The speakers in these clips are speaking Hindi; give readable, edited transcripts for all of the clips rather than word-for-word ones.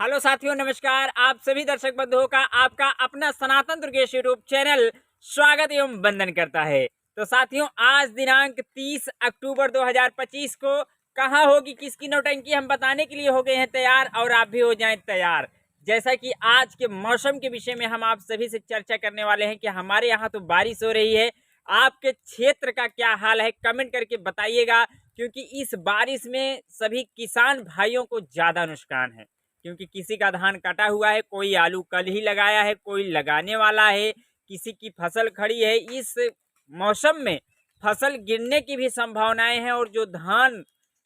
हेलो साथियों, नमस्कार। आप सभी दर्शक बंधुओं का आपका अपना सनातन दुर्गेश यूट्यूब चैनल स्वागत एवं वंदन करता है। तो साथियों, आज दिनांक 30 अक्टूबर 2025 को कहाँ होगी किसकी नौटंकी, हम बताने के लिए हो गए हैं तैयार, और आप भी हो जाएं तैयार। जैसा कि आज के मौसम के विषय में हम आप सभी से चर्चा करने वाले हैं कि हमारे यहाँ तो बारिश हो रही है। आपके क्षेत्र का क्या हाल है, कमेंट करके बताइएगा, क्योंकि इस बारिश में सभी किसान भाइयों को ज्यादा नुकसान है। क्योंकि किसी का धान कटा हुआ है, कोई आलू कल ही लगाया है, कोई लगाने वाला है, किसी की फसल खड़ी है। इस मौसम में फसल गिरने की भी संभावनाएं हैं, और जो धान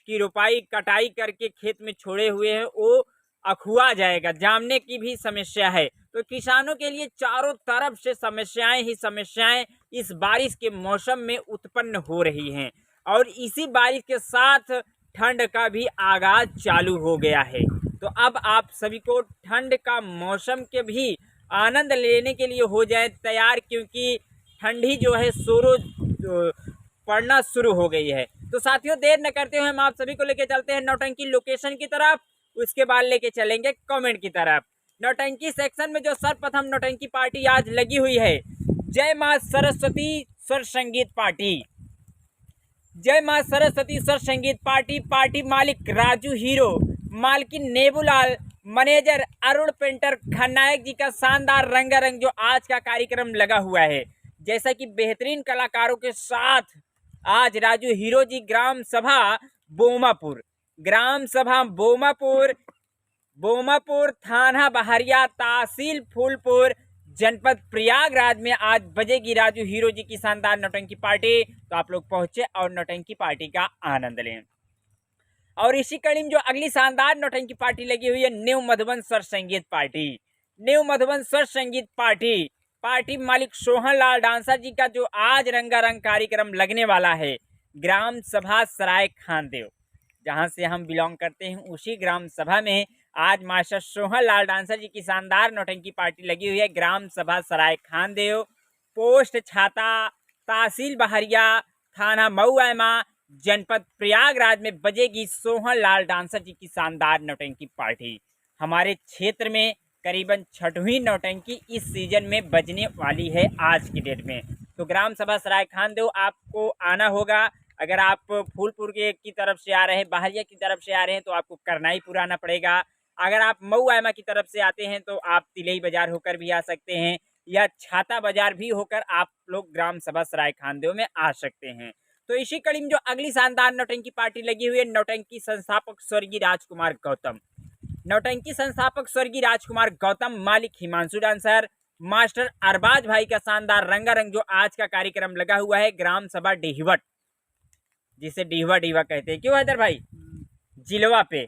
की रोपाई कटाई करके खेत में छोड़े हुए हैं वो अखुआ जाएगा, जामने की भी समस्या है। तो किसानों के लिए चारों तरफ से समस्याएं ही समस्याएं इस बारिश के मौसम में उत्पन्न हो रही हैं, और इसी बारिश के साथ ठंड का भी आगाज चालू हो गया है। तो अब आप सभी को ठंड का मौसम के भी आनंद लेने के लिए हो जाए तैयार, क्योंकि ठंडी जो है शुरू पड़ना शुरू हो गई है। तो साथियों, देर न करते हुए हम आप सभी को लेके चलते हैं नौटंकी लोकेशन की तरफ, उसके बाद लेके चलेंगे कमेंट की तरफ। नौटंकी सेक्शन में जो सर्वप्रथम नौटंकी पार्टी आज लगी हुई है, जय मां सरस्वती स्वर संगीत पार्टी। जय मां सरस्वती स्वर संगीत पार्टी। पार्टी मालिक राजू हीरो, मालकिन नेबूलाल, मैनेजर अरुण पेंटर खन्नायक जी का शानदार रंगारंग जो आज का कार्यक्रम लगा हुआ है। जैसा कि बेहतरीन कलाकारों के साथ आज राजू हीरो जी ग्राम सभा बोमापुर, ग्राम सभा बोमापुर थाना बहरिया, तहसील फूलपुर, जनपद प्रयागराज में आज बजेगी राजू हीरो जी की शानदार नौटंकी पार्टी। तो आप लोग पहुंचे और नौटंकी पार्टी का आनंद लें। और इसी कड़ी में जो अगली शानदार नौटंकी पार्टी लगी हुई है, न्यू मधुबन स्वर संगीत पार्टी। न्यू मधुबन स्वर संगीत पार्टी, पार्टी मालिक सोहन लाल डांसर जी का जो आज रंगारंग कार्यक्रम लगने वाला है, ग्राम सभा सराय खानदेव, जहां से हम बिलोंग करते हैं, उसी ग्राम सभा में आज मास्टर सोहन लाल डांसर जी की शानदार नौटंकी पार्टी लगी हुई है। ग्राम सभा सराय खानदेव, पोस्ट छाता, तहसील बहरिया, थाना मऊआमा, जनपद प्रयागराज में बजेगी सोहन लाल डांसर जी की शानदार नौटंकी पार्टी। हमारे क्षेत्र में करीबन 6वीं नौटंकी इस सीजन में बजने वाली है आज की डेट में। तो ग्राम सभा सराय खानदेव आपको आना होगा। अगर आप फूलपुर के की तरफ से आ रहे हैं, बहरिया की तरफ से आ रहे हैं, तो आपको करनाईपुर आना पड़ेगा। अगर आप मऊआमा की तरफ से आते हैं तो आप तिलई बाजार होकर भी आ सकते हैं, या छाता बाजार भी होकर आप लोग ग्राम सभा सराय खानदेव में आ सकते हैं। तो इसी कड़ी में जो अगली शानदार नौटंकी पार्टी लगी हुई है, नौटंकी संस्थापक स्वर्गीय राजकुमार गौतम। नौटंकी संस्थापक स्वर्गीय राजकुमार गौतम, मालिक हिमांशु डांसर, मास्टर अरबाज भाई का शानदार रंगारंग जो आज का कार्यक्रम लगा हुआ है, ग्राम सभा डिहवट, जिसे डिहवा डिहवा कहते हैं, क्यों हैदर भाई, जिलवा पे,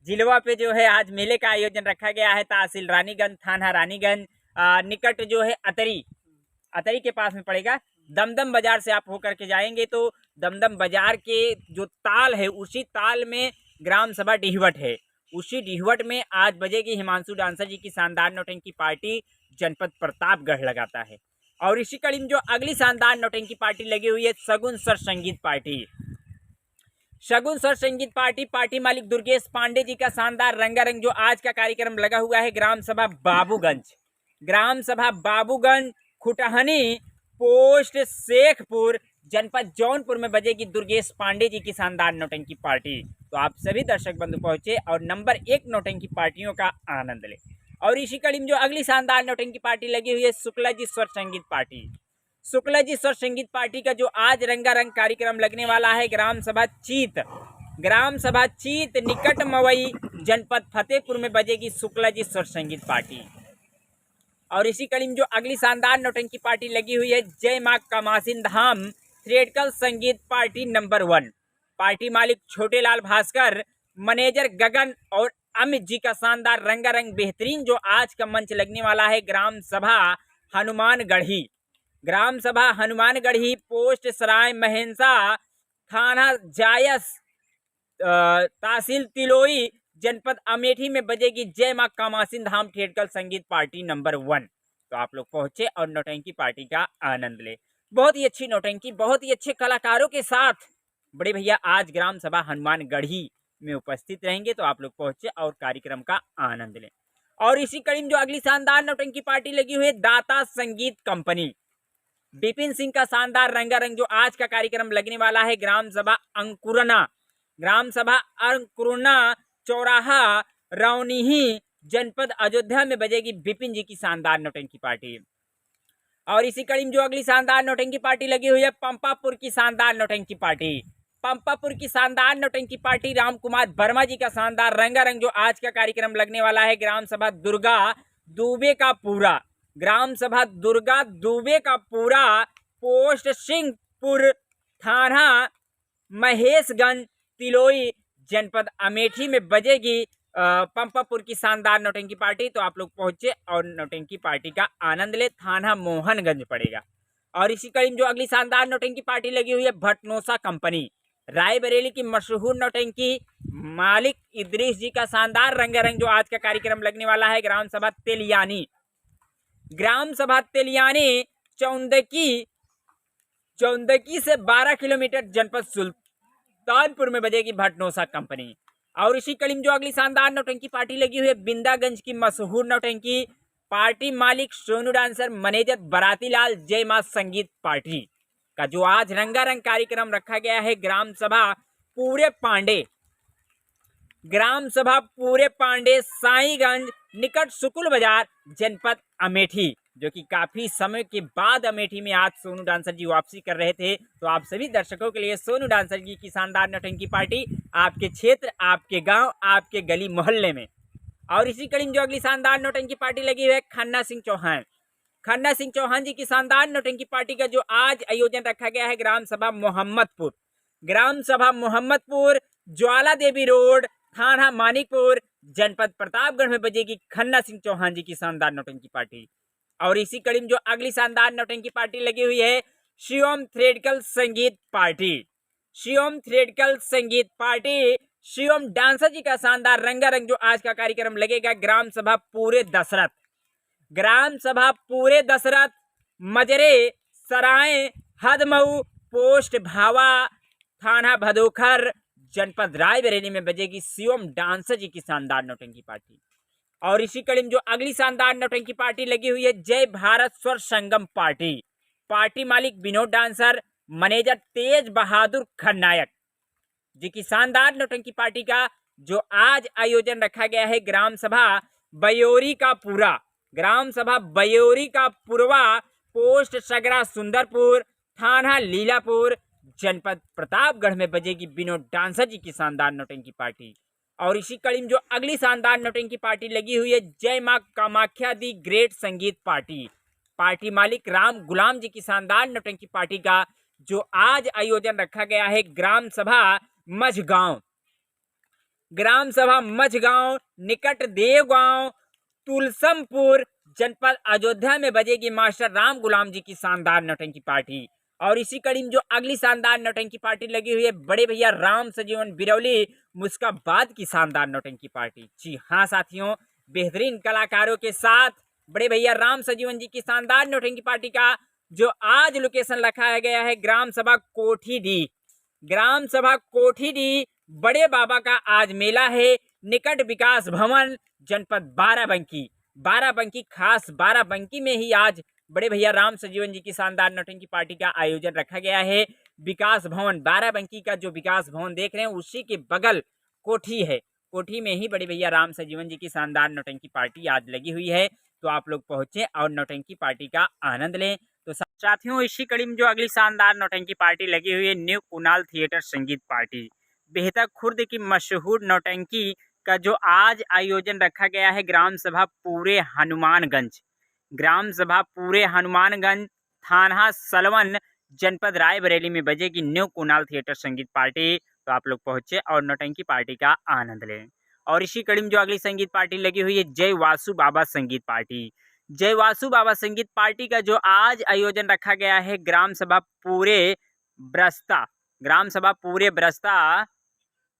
जिलवा पे जो है आज मेले का आयोजन रखा गया है। तहसील रानीगंज, थाना रानीगंज, निकट जो है अतरी के पास में पड़ेगा। दमदम बाजार से आप होकर के जाएंगे तो दमदम बाजार के जो ताल है, उसी ताल में ग्राम सभा डिहवट है। उसी डिहवट में आज बजेगी हिमांशु डांसर जी की शानदार नौटंकी पार्टी, जनपद प्रतापगढ़ लगाता है। और इसी कड़ी में जो अगली शानदार नौटंकी पार्टी लगी हुई है, शगुन स्वर संगीत पार्टी। शगुन स्वर संगीत पार्टी, पार्टी मालिक दुर्गेश पांडे जी का शानदार रंगारंग जो आज का कार्यक्रम लगा हुआ है, ग्राम सभा बाबूगंज, ग्राम सभा बाबूगंज, खुटहनी पोस्ट शेखपुर, जनपद जौनपुर में बजेगी दुर्गेश पांडे जी की शानदार नौटंकी पार्टी। तो आप सभी दर्शक बंधु पहुंचे और नंबर 1 नौटंकी पार्टियों का आनंद ले। और इसी कड़ी में जो अगली शानदार नौटंकी पार्टी लगी हुई है, शुक्ला जी स्वर संगीत पार्टी। शुक्ला जी स्वर संगीत पार्टी का जो आज रंगारंग कार्यक्रम लगने वाला है, ग्राम सभा चीत निकट मवई, जनपद फतेहपुर में बजेगी शुक्ला जी स्वर संगीत पार्टी। और इसी कड़ी में जो अगली शानदार नौटंकी पार्टी लगी हुई है, जय मां कमासिन धाम थिएट्रिकल संगीत पार्टी नंबर 1, पार्टी मालिक छोटे लाल भास्कर, मैनेजर गगन और अमित जी का शानदार रंगारंग बेहतरीन जो आज का मंच लगने वाला है, ग्राम सभा हनुमानगढ़ी, ग्राम सभा हनुमानगढ़ी, पोस्ट सराय महेंसा, थाना जायस, तहसील तिलोई, जनपद अमेठी में बजेगी जय मां कामासिन धाम थिएट्रिकल संगीत पार्टी नंबर 1। तो आप लोग पहुंचे और नौटंकी पार्टी का आनंद ले। बहुत ही अच्छी नौटंकी, बहुत ही अच्छे कलाकारों के साथ बड़े भैया आज ग्राम सभा हनुमानगढ़ी में उपस्थित रहेंगे, तो आप लोग पहुंचे और कार्यक्रम का आनंद लें। और इसी कड़ी में जो अगली शानदार नौटंकी पार्टी लगी हुई है, दाता संगीत कंपनी, विपिन सिंह का शानदार रंगारंग जो आज का कार्यक्रम लगने वाला है ग्राम सभा अंकुरना चौराहा रौनीही जनपद अयोध्या में बजेगी विपिन जी की शानदार नौटंकी पार्टी। और इसी कड़ी में जो अगली शानदार नौटंकी पार्टी लगी हुई है, पंपापुर की शानदार नौटंकी पार्टी, पंपापुर की शानदार नौटंकी पार्टी राम कुमार वर्मा जी का शानदार रंगारंग जो आज का कार्यक्रम लगने वाला है ग्राम सभा दुर्गा दुबे का पूरा, ग्राम सभा दुर्गा दुबे का पूरा, पोस्ट सिंहपुर, थाना महेशगंज, तिलोई, जनपद अमेठी में बजेगी पंपापुर की शानदार नौटंकी पार्टी। तो आप लोग पहुंचे और नौटंकी पार्टी का आनंद ले। थाना मोहनगंज पड़ेगा। और इसी कड़ी में जो अगली शानदार नौटंकी पार्टी लगी हुई है, भटनोसा कंपनी, रायबरेली की मशहूर नौटंकी मालिक इदरीस जी का शानदार रंगारंग जो आज का कार्यक्रम लगने वाला है ग्राम सभा तेलियानी, ग्राम सभा तेलियानी चौंदकी से 12 किलोमीटर जनपद सुल्तानपुर में बजेगी भटनोसा कंपनी। और इसी कड़ी में जो अगली शानदार नौटंकी पार्टी लगी हुई है, बिंदागंज की मशहूर नौटंकी पार्टी मालिक सोनू डांसर, मैनेजर बरातीलाल, जय मां संगीत पार्टी का जो आज रंगारंग कार्यक्रम रखा गया है ग्राम सभा पूरे पांडे साईगंज निकट सुकुल बाजार जनपद अमेठी, जो कि काफी समय के बाद अमेठी में आज सोनू डांसर जी वापसी कर रहे थे। तो आप सभी दर्शकों के लिए सोनू डांसर जी की शानदार नौटंकी पार्टी आपके क्षेत्र, आपके गांव, आपके गली मोहल्ले में। और इसी कड़ी में जो अगली शानदार नौटंकी पार्टी लगी हुई है, खन्ना सिंह चौहान जी की शानदार नौटंकी पार्टी का जो आज आयोजन रखा गया है ग्राम सभा मोहम्मदपुर, ज्वाला देवी रोड, थाना मानिकपुर, जनपद प्रतापगढ़ में बजेगी खन्ना सिंह चौहान जी की शानदार नौटंकी पार्टी। और इसी कड़ी में जो अगली शानदार नौटंकी पार्टी लगी हुई है, शिवम थ्रेडकल संगीत पार्टी, शिवम डांसर जी का शानदार रंगारंग जो आज का कार्यक्रम लगेगा ग्राम सभा पूरे दशरथ, मजरे सराय, हदमऊ, पोस्ट भावा, थाना भदोखर, जनपद रायबरेली में बजेगी शिवम डांसर जी की शानदार नौटंकी पार्टी। और इसी कड़ी में जो अगली शानदार नौटंकी पार्टी लगी हुई है, जय भारत स्वर संगम पार्टी मालिक विनोद डांसर, मैनेजर तेज बहादुर खन्नायक जी की शानदार नौटंकी पार्टी का जो आज आयोजन रखा गया है ग्राम सभा बयोरी का पूर्वा, पोस्ट सगरा सुंदरपुर, थाना लीलापुर, जनपद प्रतापगढ़ में बजेगी विनोद डांसर जी की शानदार नौटंकी पार्टी। और इसी कड़ी में जो अगली शानदार नौटंकी पार्टी लगी हुई है, जय मां कामाख्या दी ग्रेट संगीत पार्टी मालिक राम गुलाम जी की शानदार नौटंकी पार्टी का जो आज आयोजन रखा गया है ग्राम सभा मझगांव निकट देवगांव, तुलसमपुर, जनपद अयोध्या में बजेगी मास्टर राम गुलाम जी की शानदार नौटंकी पार्टी। और इसी कड़ी में जो अगली शानदार नौटंकी पार्टी लगी हुई है, बड़े भैया राम सजीवन बिरौली मुस्काबाद की शानदार नौटंकी पार्टी। जी हाँ साथियों, बेहतरीन कलाकारों के साथ बड़े भैया राम सजीवन जी की शानदार नौटंकी पार्टी का जो आज लोकेशन रखा गया है ग्राम सभा कोठी डी, बड़े बाबा का आज मेला है निकट विकास भवन, जनपद बाराबंकी खास बाराबंकी में ही आज बड़े भैया राम सजीवन जी की शानदार नौटंकी पार्टी का आयोजन रखा गया है। विकास भवन बाराबंकी का जो विकास भवन देख रहे हैं उसी के बगल कोठी है, कोठी में ही बड़े भैया राम सजीवन जी की शानदार नौटंकी पार्टी आज लगी हुई है। तो आप लोग पहुंचे और नौटंकी पार्टी का आनंद लें। तो साथियों, इसी कड़ी में जो अगली शानदार नौटंकी पार्टी लगी हुई है, न्यू कुणाल थिएटर संगीत पार्टी, बेहतर खुर्द की मशहूर नौटंकी का जो आज आयोजन रखा गया है ग्राम सभा पूरे हनुमानगंज, थाना सलवन, जनपद रायबरेली में बजेगी न्यू कुणाल थिएटर संगीत पार्टी। तो आप लोग पहुंचे और नौटंकी पार्टी का आनंद लें। और इसी कड़ी में जो अगली संगीत पार्टी लगी हुई है, जय वासु बाबा संगीत पार्टी का जो आज आयोजन रखा गया है ग्राम सभा पूरे ब्रस्ता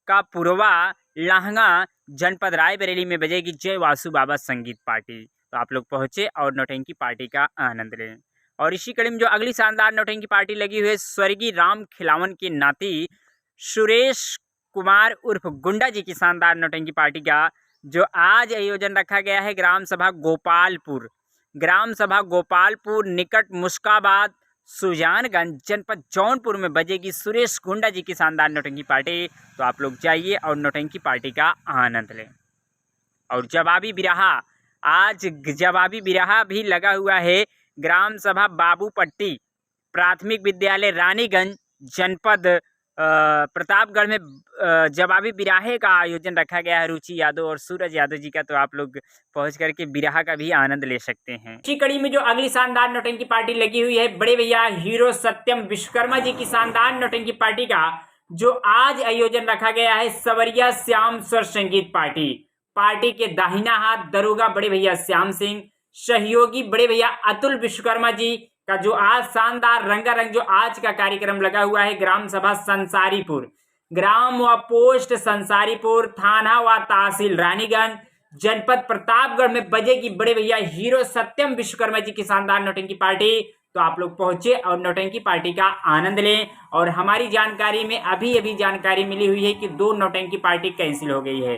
का पूर्वा लहंगा, जनपद रायबरेली में बजेगी जय वासु बाबा संगीत पार्टी। तो आप लोग पहुंचे और नौटंकी पार्टी का आनंद लें। और इसी कड़ी में जो अगली शानदार नौटंकी पार्टी लगी हुई है, स्वर्गीय राम खिलावन के नाती सुरेश कुमार उर्फ गुंडा जी की शानदार नौटंकी पार्टी का जो आज आयोजन रखा गया है ग्राम सभा गोपालपुर निकट मुस्काबाद सुजानगंज जनपद जौनपुर में बजेगी सुरेश गुंडा जी की शानदार नौटंकी पार्टी। तो आप लोग जाइए और नौटंकी पार्टी का आनंद लें। और जवाबी बिरहा, आज जवाबी बिरहा भी लगा हुआ है। ग्राम सभा बाबूपट्टी प्राथमिक विद्यालय रानीगंज जनपद प्रतापगढ़ में जवाबी बिराहे का आयोजन रखा गया है रुचि यादव और सूरज यादव जी का। तो आप लोग पहुंच करके बिरहा का भी आनंद ले सकते हैं। इसी कड़ी में जो अगली शानदार नौटंकी पार्टी लगी हुई है बड़े भैया हीरो सत्यम विश्वकर्मा जी की शानदार नौटंकी पार्टी का जो आज आयोजन रखा गया है सवरिया श्याम स्वर संगीत पार्टी के दाहिना हाथ दरोगा बड़े भैया श्याम सिंह, सहयोगी बड़े भैया अतुल विश्वकर्मा जी का जो आज शानदार रंगारंग जो आज का कार्यक्रम लगा हुआ है ग्राम सभा संसारीपुर, ग्राम व पोस्ट संसारीपुर, थाना व तहसील रानीगंज, जनपद प्रतापगढ़ में बजेगी बड़े भैया हीरो सत्यम विश्वकर्मा जी की शानदार नौटंकी पार्टी। तो आप लोग पहुंचे और नौटंकी पार्टी का आनंद लें। और हमारी जानकारी में अभी जानकारी मिली हुई है कि 2 नौटंकी पार्टी कैंसिल हो गई है।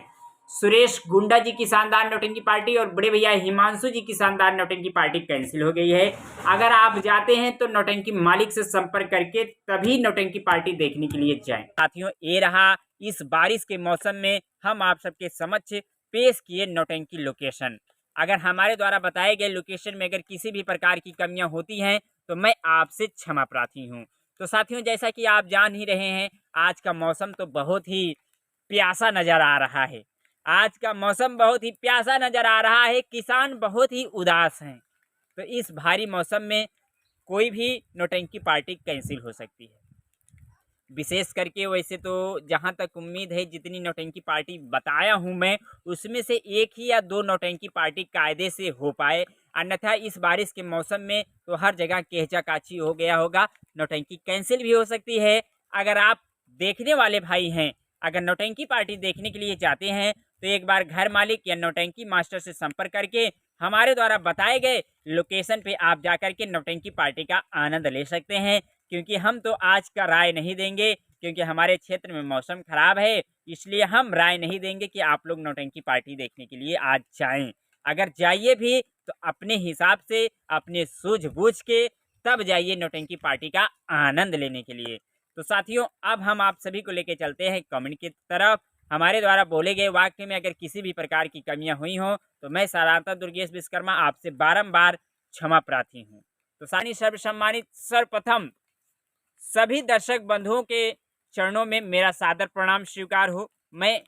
सुरेश गुंडा जी की शानदार नौटंकी पार्टी और बड़े भैया हिमांशु जी की शानदार नौटंकी पार्टी कैंसिल हो गई है। अगर आप जाते हैं तो नौटंकी मालिक से संपर्क करके तभी नौटंकी पार्टी देखने के लिए जाएं। साथियों, ये रहा इस बारिश के मौसम में हम आप सबके समक्ष पेश किए नौटंकी लोकेशन। अगर हमारे द्वारा बताए गए लोकेशन में अगर किसी भी प्रकार की कमियां होती हैं तो मैं आपसे क्षमा प्रार्थी हूं। तो साथियों, जैसा कि आप जान ही रहे हैं आज का मौसम तो बहुत ही प्यासा नजर आ रहा है। आज का मौसम बहुत ही प्यासा नजर आ रहा है। किसान बहुत ही उदास हैं। तो इस भारी मौसम में कोई भी नौटंकी पार्टी कैंसिल हो सकती है। विशेष करके वैसे तो जहां तक उम्मीद है जितनी नौटंकी पार्टी बताया हूं मैं उसमें से 1 ही या 2 नौटंकी पार्टी कायदे से हो पाए, अन्यथा इस बारिश के मौसम में तो हर जगह केहचा काची हो गया होगा, नौटंकी कैंसिल भी हो सकती है। अगर आप देखने वाले भाई हैं, अगर नौटंकी पार्टी देखने के लिए जाते हैं तो एक बार घर मालिक या नौटंकी मास्टर से संपर्क करके हमारे द्वारा बताए गए लोकेशन पे आप जाकर के नौटंकी पार्टी का आनंद ले सकते हैं। क्योंकि हम तो आज का राय नहीं देंगे, क्योंकि हमारे क्षेत्र में मौसम खराब है, इसलिए हम राय नहीं देंगे कि आप लोग नौटंकी पार्टी देखने के लिए आज जाएं। अगर जाइए भी तो अपने हिसाब से अपने सूझबूझ के तब जाइए नौटंकी पार्टी का आनंद लेने के लिए। तो साथियों, अब हम आप सभी को लेके चलते हैं कमेंट की तरफ। हमारे द्वारा बोले गए वाक्य में अगर किसी भी प्रकार की कमियां हुई हों तो मैं सनातन दुर्गेश विश्वकर्मा आपसे बारंबार क्षमा प्रार्थी हूं। तो सानी सर्वसम्मानित सर्वप्रथम सभी दर्शक बंधुओं के चरणों में मेरा सादर प्रणाम स्वीकार हो। मैं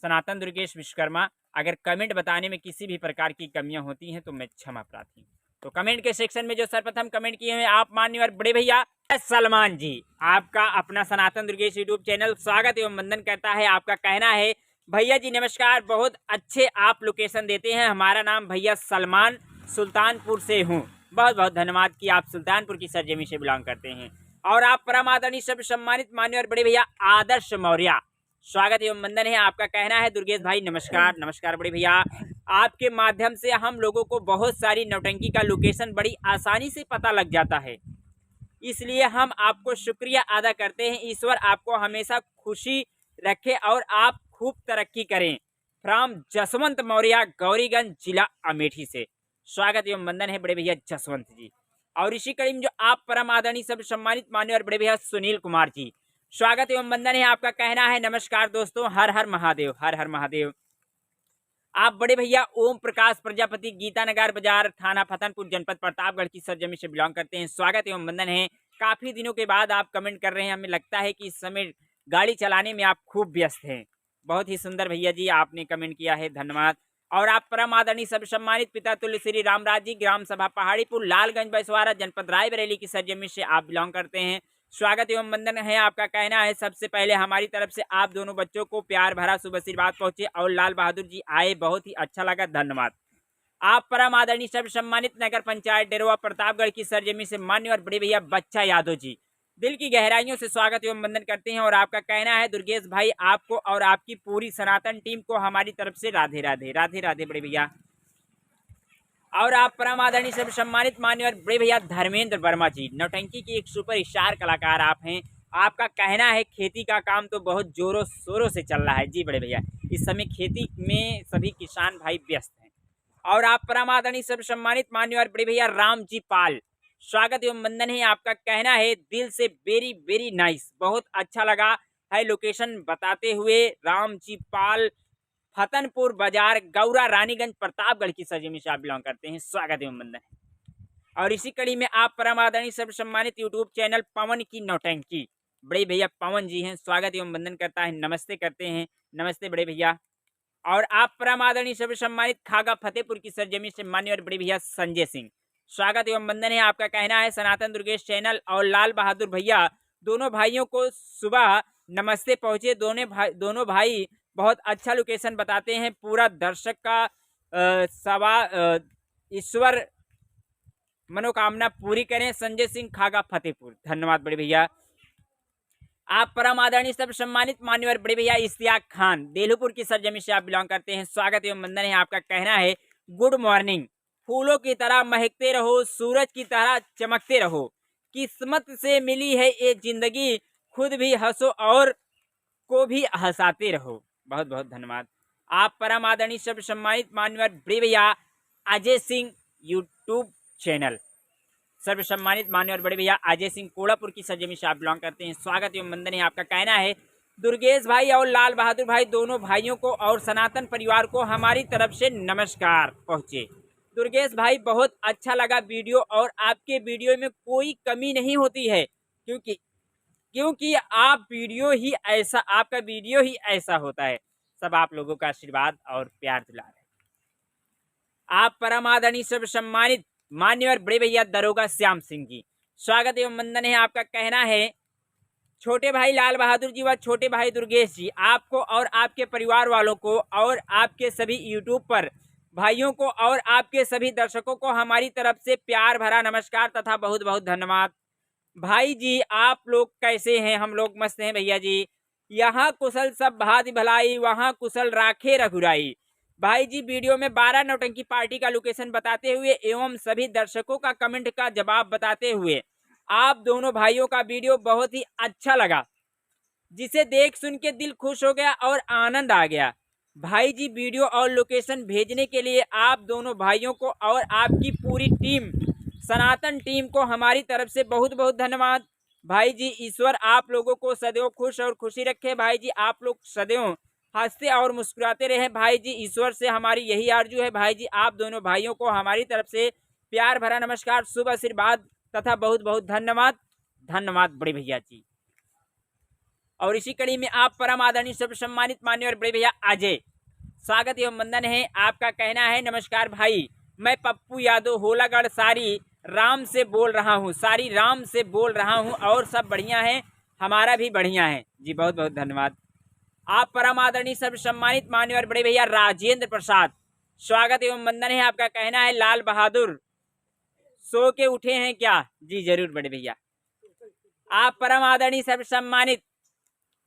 सनातन दुर्गेश विश्वकर्मा, अगर कमेंट बताने में किसी भी प्रकार की कमियां होती हैं तो मैं क्षमा प्रार्थी हूँ। तो कमेंट के सेक्शन में जो सर्वप्रथम कमेंट किए हुए आप माननीय बड़े भैया सलमान जी, आपका अपना सनातन दुर्गेश यूट्यूब चैनल स्वागत एवं वंदन करता है। आपका कहना है भैया जी नमस्कार, बहुत अच्छे आप लोकेशन देते हैं। हमारा नाम भैया सलमान सुल्तानपुर से हूँ। बहुत बहुत धन्यवाद कि आप सुल्तानपुर की सरजमी से बिलोंग करते हैं। और आप परम आदरणीय सब सम्मानित मान्य और बड़े भैया आदर्श मौर्य, स्वागत एवं वंदन है। आपका कहना है दुर्गेश भाई नमस्कार। नमस्कार बड़े भैया, आपके माध्यम से हम लोगों को बहुत सारी नौटंकी का लोकेशन बड़ी आसानी से पता लग जाता है, इसलिए हम आपको शुक्रिया अदा करते हैं। ईश्वर आपको हमेशा खुशी रखे और आप खूब तरक्की करें। फ्रॉम जसवंत मौर्य, गौरीगंज जिला अमेठी से स्वागत एवं वंदन है बड़े भैया जसवंत जी। और इसी कड़ी में जो आप परम आदरणीय सब सम्मानित मान्य और बड़े भैया सुनील कुमार जी, स्वागत एवं वंदन है। आपका कहना है नमस्कार दोस्तों, हर हर महादेव, हर हर महादेव। आप बड़े भैया ओम प्रकाश प्रजापति, गीतानगर बाजार, थाना फतनपुर, जनपद प्रतापगढ़ की सरजमी से बिलोंग करते हैं। स्वागत एवं वंदन है। काफी दिनों के बाद आप कमेंट कर रहे हैं, हमें लगता है कि इस समय गाड़ी चलाने में आप खूब व्यस्त हैं। बहुत ही सुंदर भैया जी आपने कमेंट किया है, धन्यवाद। और आप परम आदरणीय सब सम्मानित पिता तुल्य श्री रामराज जी, ग्राम सभा पहाड़ीपुर, लालगंज बैसवाड़ा, जनपद रायबरेली की सरजमी से आप बिलोंग करते हैं। स्वागत एवं वंदन है। आपका कहना है सबसे पहले हमारी तरफ से आप दोनों बच्चों को प्यार भरा शुभ आशीर्वाद पहुंचे और लाल बहादुर जी आए, बहुत ही अच्छा लगा, धन्यवाद। आप परम आदरणीय सब सम्मानित नगर पंचायत डेरवा प्रतापगढ़ की सरजमी से मान्य और बड़े भैया बच्चा यादव जी, दिल की गहराइयों से स्वागत एवं वंदन करते हैं। और आपका कहना है दुर्गेश भाई आपको और आपकी पूरी सनातन टीम को हमारी तरफ से राधे राधे, राधे राधे बड़े भैया। और आप परम आदरणीय सब सम्मानित मान्य और बड़े भैया धर्मेंद्र वर्मा जी, नौटंकी के एक सुपर स्टार कलाकार आप हैं। आपका कहना है खेती का काम तो बहुत जोरों शोरों से चल रहा है। जी बड़े भैया, इस समय खेती में सभी किसान भाई व्यस्त हैं। और आप परम आदरणीय सब सम्मानित मान्यवर बड़े भैया राम जी पाल, स्वागत एवं वंदन है। आपका कहना है दिल से वेरी वेरी नाइस, बहुत अच्छा लगा है लोकेशन बताते हुए। राम जी पाल, फतनपुर बाजार, गौरा रानीगंज, प्रतापगढ़ की सरजमी से आप बिलोंग करते हैं, स्वागत एवं वंदन है। और इसी कड़ी में आप परम आदरणीय सब सम्मानित यूट्यूब चैनल पवन की नौटंकी, बड़े भैया पवन जी हैं, स्वागत एवं वंदन करता है, नमस्ते करते हैं। नमस्ते बड़े भैया। और आप परम आदरणीय सब सम्मानित खागा फतेहपुर की सरजमी से मान्यवर बड़े भैया संजय सिंह, स्वागत एवं वंदन है। आपका कहना है सनातन दुर्गेश चैनल और लाल बहादुर भैया दोनों भाइयों को सुबह नमस्ते पहुंचे। दोनों भाई बहुत अच्छा लोकेशन बताते हैं, पूरा दर्शक का ईश्वर मनोकामना पूरी करें। संजय सिंह खागा फतेहपुर, धन्यवाद बड़े भैया। आप परम आदरणीय सब सम्मानित मान्यवर बड़े भैया इश्तियाक खान, देलूपुर की सरजमी से आप बिलोंग करते हैं, स्वागत एवं वंदन है। आपका कहना है गुड मॉर्निंग, फूलों की तरह महकते रहो, सूरज की तरह चमकते रहो, किस्मत से मिली है ये जिंदगी, खुद भी हंसो और को भी हंसाते रहो। बहुत बहुत धन्यवाद। आप परम आदरणीय सब सम्मानित मान्यवर बड़े भैया अजय सिंह यूट्यूब चैनल, सर्व सम्मानित मान्यवर बड़े भैया अजय सिंह कोड़ापुर की सरजमी से आप बिलोंग करते हैं, स्वागत एवं वंदन है। आपका कहना है दुर्गेश भाई और लाल बहादुर भाई दोनों भाइयों को और सनातन परिवार को हमारी तरफ से नमस्कार पहुंचे। दुर्गेश भाई बहुत अच्छा लगा वीडियो, और आपके वीडियो में कोई कमी नहीं होती है, क्योंकि आप वीडियो ही ऐसा, आपका वीडियो ही ऐसा होता है। सब आप लोगों का आशीर्वाद और प्यार दुलार है। आप परम आदरणीय सब सम्मानित मान्यवर बड़े भैया दरोगा श्याम सिंह जी, स्वागत एवं वंदन है। आपका कहना है छोटे भाई लाल बहादुर जी व छोटे भाई दुर्गेश जी, आपको और आपके परिवार वालों को और आपके सभी यूट्यूब पर भाइयों को और आपके सभी दर्शकों को हमारी तरफ से प्यार भरा नमस्कार तथा बहुत बहुत धन्यवाद। भाई जी आप लोग कैसे हैं? हम लोग मस्त हैं भैया जी। यहाँ कुशल सब भांति भलाई, वहाँ कुशल राखे रघुराई। भाई जी वीडियो में 12 नौटंकी पार्टी का लोकेशन बताते हुए एवं सभी दर्शकों का कमेंट का जवाब बताते हुए आप दोनों भाइयों का वीडियो बहुत ही अच्छा लगा, जिसे देख सुन के दिल खुश हो गया और आनंद आ गया। भाई जी वीडियो और लोकेशन भेजने के लिए आप दोनों भाइयों को और आपकी पूरी टीम, सनातन टीम को हमारी तरफ से बहुत बहुत धन्यवाद। भाई जी ईश्वर आप लोगों को सदैव खुश और खुशी रखे। भाई जी आप लोग सदैव हंसते और मुस्कुराते रहे। भाई जी ईश्वर से हमारी यही आरजू है। भाई जी आप दोनों भाइयों को हमारी तरफ से प्यार भरा नमस्कार, शुभ आशीर्वाद तथा बहुत बहुत धन्यवाद। धन्यवाद बड़े भैया जी। और इसी कड़ी में आप परम आदरणीय सब सम्मानित मान्यवर बड़े भैया अजय, स्वागत एवं वंदन है। आपका कहना है नमस्कार भाई, मैं पप्पू यादव होलागढ़ सारी राम से बोल रहा हूँ, सारी राम से बोल रहा हूँ, और सब बढ़िया है, हमारा भी बढ़िया है जी, बहुत बहुत धन्यवाद। आप परम आदरणीय सब सम्मानित मान्यवर बड़े भैया राजेंद्र प्रसाद, स्वागत एवं वंदन है। आपका कहना है लाल बहादुर सो के उठे हैं क्या? जी जरूर बड़े भैया। आप परम आदरणीय सब सम्मानित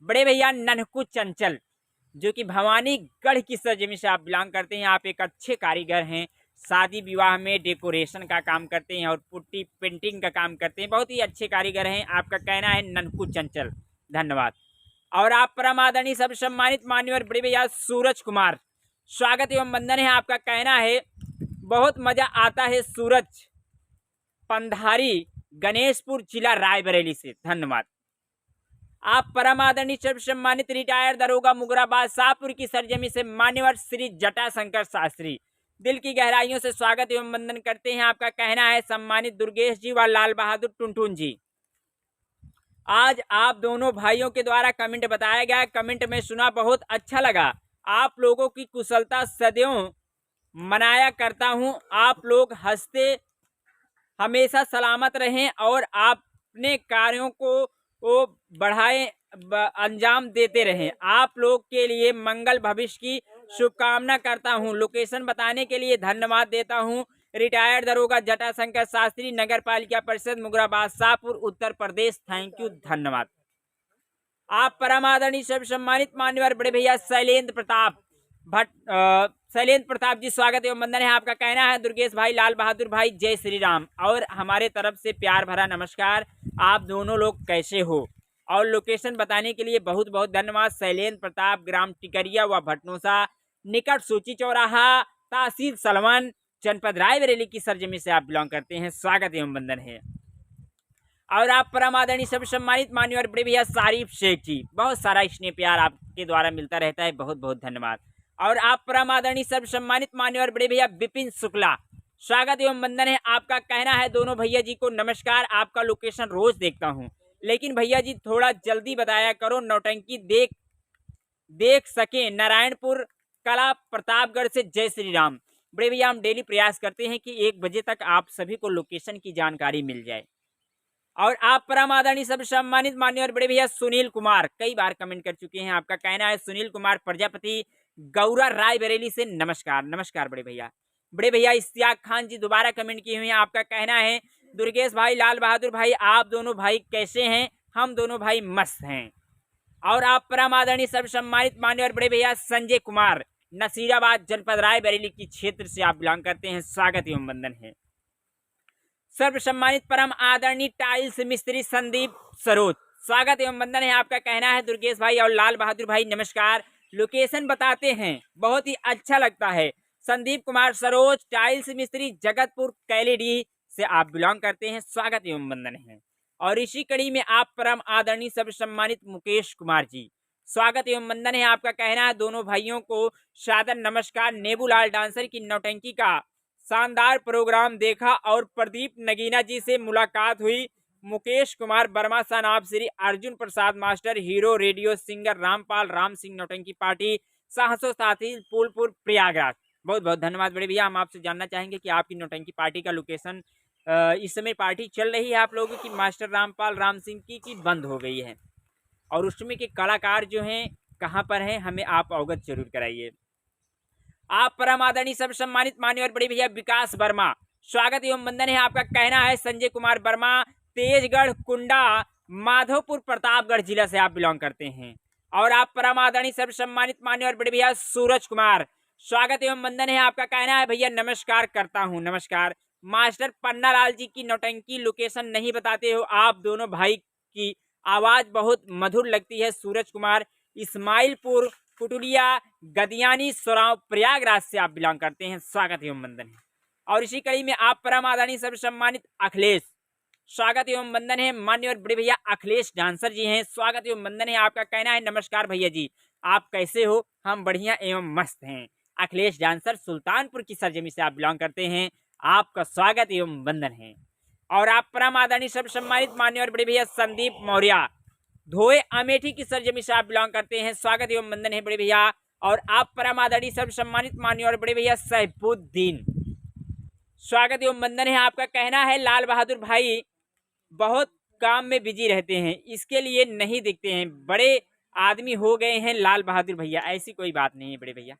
बड़े भैया ननकू चंचल, जो कि भवानीगढ़ की सरजमी से आप बिलोंग करते हैं। आप एक अच्छे कारीगर हैं, शादी विवाह में डेकोरेशन का काम करते हैं और पुट्टी पेंटिंग का काम करते हैं, बहुत ही अच्छे कारीगर हैं। आपका कहना है ननकू चंचल, धन्यवाद। और आप परम आदरणीय सब सम्मानित मान्यवर बड़े भैया सूरज कुमार, स्वागत एवं वंदन है। आपका कहना है बहुत मजा आता है सूरज पंधारी, गणेशपुर जिला रायबरेली से, धन्यवाद। आप परम आदरणीय सब सम्मानित रिटायर दरोगा मुगराबाद शाहपुर की सरजमी से मान्यवर श्री जटाशंकर शास्त्री, दिल की गहराइयों से स्वागत एवं वंदन करते हैं। आपका कहना है सम्मानित दुर्गेश जी व लाल बहादुर टुनटुन जी, आज आप दोनों भाइयों के द्वारा कमेंट बताया गया, कमेंट में सुना, बहुत अच्छा लगा। आप लोगों की कुशलता सदैव मनाया करता हूं, आप लोग हंसते हमेशा सलामत रहें और अपने कार्यों को बढ़ाएं, अंजाम देते रहें। आप लोग के लिए मंगल भविष्य की शुभकामना करता हूं। लोकेशन बताने के लिए धन्यवाद देता हूं। रिटायर्ड दरोगा जटाशंकर शास्त्री, नगर पालिका परिषद मुगराबाद शाहपुर उत्तर प्रदेश, थैंक यू, धन्यवाद। आप परम आदरणीय सब सम्मानित मान्यवर बड़े भैया शैलेंद्र प्रताप भट्ट, शैलेंद्र प्रताप जी, स्वागत एवं वंदन है। आपका कहना है दुर्गेश भाई लाल बहादुर भाई जय श्री राम, और हमारे तरफ से प्यार भरा नमस्कार। आप दोनों लोग कैसे हो? और लोकेशन बताने के लिए बहुत बहुत धन्यवाद। शैलेंद्र प्रताप, ग्राम टिकरिया व भटनोसा, निकट सूची चौराहा, तहसील सलवन, जनपद रायबरेली की सरजमी से आप बिलोंग करते हैं। स्वागत एवं वंदन है। और आप परम आदरणीय सब सम्मानित माननीय और बड़े भैया सारिफ शेख जी, बहुत सारा स्नेह प्यार आपके द्वारा मिलता रहता है, बहुत बहुत धन्यवाद। और आप परम आदरणीय सब सम्मानित माननीय और बड़े भैया विपिन शुक्ला, स्वागत एवं वंदन है। आपका कहना है दोनों भैया जी को नमस्कार, आपका लोकेशन रोज देखता हूँ, लेकिन भैया जी थोड़ा जल्दी बताया करो, नौटंकी देख सके। नारायणपुर कला, प्रतापगढ़ से जय श्री राम। बड़े भैया हम डेली प्रयास करते हैं कि 1 बजे तक आप सभी को लोकेशन की जानकारी मिल जाए। और आप परम आदरणीय सब सम्मानित माननीय और बड़े भैया सुनील कुमार कई बार कमेंट कर चुके हैं, आपका कहना है सुनील कुमार प्रजापति, गौरा रायबरेली से नमस्कार। नमस्कार बड़े भैया। बड़े भैया इश्तियाक खान जी दोबारा कमेंट किए हुए हैं, आपका कहना है दुर्गेश भाई, लाल बहादुर भाई, आप दोनों भाई कैसे हैं? हम दोनों भाई मस्त हैं। और आप परम आदरणीय सब सम्मानित माननीय और बड़े भैया संजय कुमार, नसीराबाद जनपद रायबरेली की क्षेत्र से आप बिलोंग करते हैं, स्वागत एवं वंदन है। सर्व सम्मानित परम आदरणीय टाइल्स मिस्त्री संदीप सरोज, स्वागत एवं वंदन है। आपका कहना है दुर्गेश भाई और लाल बहादुर भाई नमस्कार, लोकेशन बताते हैं, बहुत ही अच्छा लगता है। संदीप कुमार सरोज, टाइल्स मिस्त्री, जगतपुर कैलेडी से आप बिलोंग करते हैं, स्वागत एवं वंदन है। और इसी कड़ी में आप परम आदरणीय सब सम्मानित मुकेश कुमार जी, स्वागत एवं वंदन है। आपका कहना है दोनों भाइयों को सादर नमस्कार, नेबूलाल डांसर की नौटंकी का शानदार प्रोग्राम देखा और प्रदीप नगीना जी से मुलाकात हुई। मुकेश कुमार वर्मा सनाब Shri Arjun Prasad master, hero radio singer Rampal Ram Singh, nautanki party, साहसो साथी, फूलपुर, प्रयागराज। बहुत बहुत धन्यवाद बड़े भैया। हम आपसे जानना चाहेंगे कि आपकी नौटंकी पार्टी का लोकेशन, इस समय पार्टी चल रही है आप लोगों की मास्टर रामपाल राम सिंह की बंद हो गई है, और उसमें के कलाकार जो हैं कहाँ पर हैं, हमें आप अवगत जरूर कराइए। आप परम आदरणीय सब सम्मानित माननीय और बड़े भैया विकास वर्मा, स्वागत एवं वंदन है। आपका कहना है संजय कुमार वर्मा, तेजगढ़ कुंडा, माधोपुर, प्रतापगढ़ जिला से आप बिलोंग करते हैं। और आप परम आदरणीय सब सम्मानित माननीय और बड़े भैया सूरज कुमार, स्वागत एवं वंदन है। आपका कहना है भैया नमस्कार करता हूँ, नमस्कार। मास्टर पन्ना लाल जी की नौटंकी लोकेशन नहीं बताते हो, आप दोनों भाई की आवाज बहुत मधुर लगती है। सूरज कुमार, इस्माइलपुर, कुटुलिया, गदियानी, सोराव, प्रयागराज से आप बिलोंग करते हैं, स्वागत एवं वंदन है। और इसी कड़ी में आप परम आदरणीय सब सम्मानित अखिलेश, स्वागत एवं वंदन है। माननीय और बड़े भैया अखिलेश डांसर जी हैं, स्वागत एवं वंदन है। आपका कहना है नमस्कार भैया जी, आप कैसे हो? हम बढ़िया एवं मस्त हैं। अखिलेश डांसर सुल्तानपुर की सरजमी से आप बिलोंग करते हैं, आपका स्वागत एवं वंदन है। और आप परम आदरणीय सब सम्मानित माननीय और बड़े भैया संदीप मौर्य, धोए अमेठी की सरजमी से आप बिलोंग करते हैं, स्वागत एवं वंदन है बड़े भैया। और आप परम आदरणीय सब सम्मानित माननीय और बड़े भैया सैफुद्दीन, स्वागत एवं वंदन है। आपका कहना है लाल बहादुर भाई बहुत काम में बिजी रहते हैं, इसके लिए नहीं दिखते हैं, बड़े आदमी हो गए हैं लाल बहादुर भैया। ऐसी कोई बात नहीं है बड़े भैया।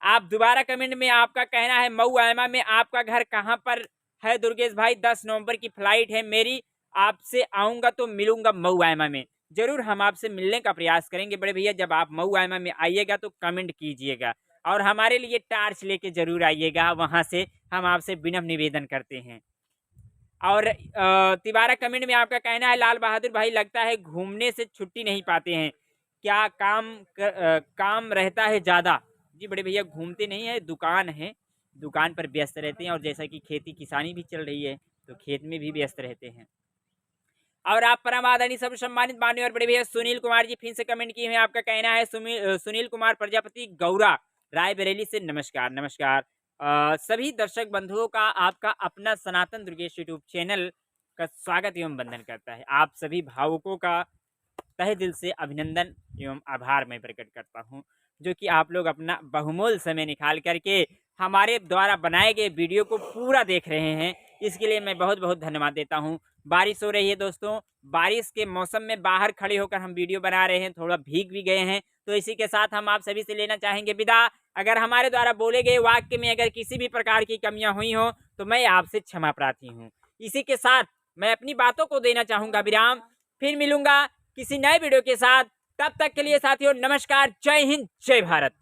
आप दोबारा कमेंट में आपका कहना है मऊ आयमा में आपका घर कहाँ पर है दुर्गेश भाई? 10 नवंबर की फ्लाइट है मेरी, आपसे आऊँगा तो मिलूंगा मऊ आयमा में। जरूर हम आपसे मिलने का प्रयास करेंगे बड़े भैया। जब आप मऊ आयमा में आइएगा तो कमेंट कीजिएगा, और हमारे लिए टार्च लेके जरूर आइएगा, वहाँ से हम आपसे विनम्र निवेदन करते हैं। और तिबारा कमेंट में आपका कहना है लाल बहादुर भाई लगता है घूमने से छुट्टी नहीं पाते हैं, क्या काम रहता है ज़्यादा? जी बड़े भैया घूमते नहीं है, दुकान है, दुकान पर व्यस्त रहते हैं, और जैसा कि खेती किसानी भी चल रही है तो खेत में भी व्यस्त रहते हैं। और आप परम आदरणीय सब सम्मानित माननीय और बड़े भैया सुनील कुमार जी फिर से कमेंट किए हैं, आपका कहना है सुनील कुमार प्रजापति, गौरा रायबरेली से नमस्कार। नमस्कार। सभी दर्शक बंधुओं का आपका अपना सनातन दुर्गेश यूट्यूब चैनल का स्वागत एवं वंदन करता है। आप सभी भावुकों का तहे दिल से अभिनंदन एवं आभार मैं प्रकट करता हूं, जो कि आप लोग अपना बहुमूल्य समय निकाल करके हमारे द्वारा बनाए गए वीडियो को पूरा देख रहे हैं। इसके लिए मैं बहुत बहुत धन्यवाद देता हूं। बारिश हो रही है दोस्तों, बारिश के मौसम में बाहर खड़े होकर हम वीडियो बना रहे हैं, थोड़ा भीग भी गए हैं, तो इसी के साथ हम आप सभी से लेना चाहेंगे विदा। अगर हमारे द्वारा बोले गए वाक्य में अगर किसी भी प्रकार की कमियां हुई हो तो मैं आपसे क्षमा प्रार्थी हूं। इसी के साथ मैं अपनी बातों को देना चाहूँगा विराम। फिर मिलूंगा किसी नए वीडियो के साथ, तब तक के लिए साथियों नमस्कार, जय हिंद, जय भारत।